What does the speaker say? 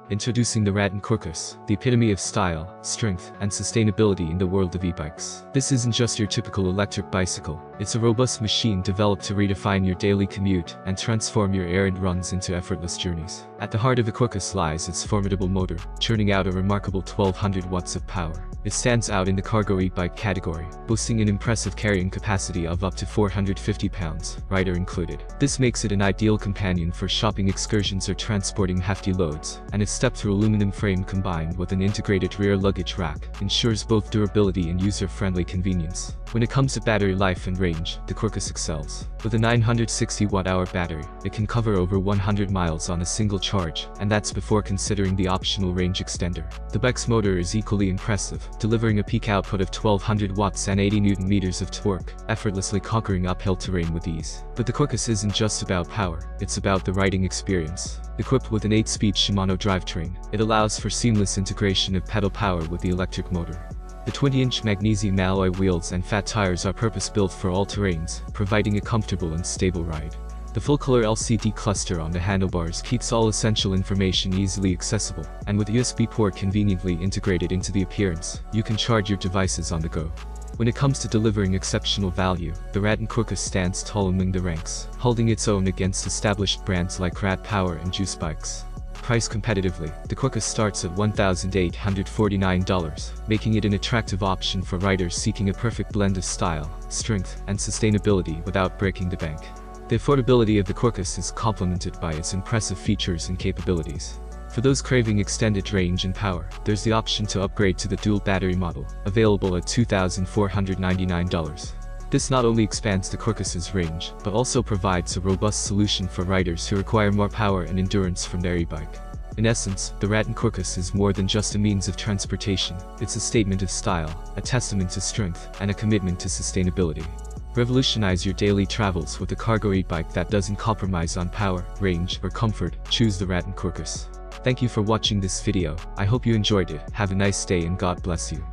Introducing the Rattan Quercus, the epitome of style, strength, and sustainability in the world of e-bikes. This isn't just your typical electric bicycle, it's a robust machine developed to redefine your daily commute and transform your errand runs into effortless journeys. At the heart of the Quercus lies its formidable motor, churning out a remarkable 1200 watts of power. It stands out in the cargo e-bike category, boasting an impressive carrying capacity of up to 450 pounds, rider included. This makes it an ideal companion for shopping excursions or transporting hefty loads, and its step-through aluminum frame combined with an integrated rear luggage rack ensures both durability and user-friendly convenience. When it comes to battery life and range, the Quercus excels. With a 960 watt-hour battery, it can cover over 100 miles on a single charge, and that's before considering the optional range extender. The bike's motor is equally impressive, delivering a peak output of 1200 watts and 80 newton meters of torque, effortlessly conquering uphill terrain with ease. But the Quercus isn't just about power, it's about the riding experience. Equipped with an 8-speed Shimano drivetrain, it allows for seamless integration of pedal power with the electric motor. The 20-inch magnesium alloy wheels and fat tires are purpose-built for all terrains, providing a comfortable and stable ride. The full-color LCD cluster on the handlebars keeps all essential information easily accessible, and with a USB port conveniently integrated into the appearance, you can charge your devices on the go. When it comes to delivering exceptional value, the Rattan Quercus stands tall among the ranks, holding its own against established brands like Rat Power and Juice Bikes. Priced competitively, the Quercus starts at $1,849, making it an attractive option for riders seeking a perfect blend of style, strength, and sustainability without breaking the bank. The affordability of the Quercus is complemented by its impressive features and capabilities. For those craving extended range and power, there's the option to upgrade to the dual battery model, available at $2,499. This not only expands the Quercus's range, but also provides a robust solution for riders who require more power and endurance from their e-bike. In essence, the Rattan Quercus is more than just a means of transportation, it's a statement of style, a testament to strength, and a commitment to sustainability. Revolutionize your daily travels with a cargo e-bike that doesn't compromise on power, range, or comfort. Choose the Rattan Quercus. Thank you for watching this video. I hope you enjoyed it. Have a nice day and God bless you.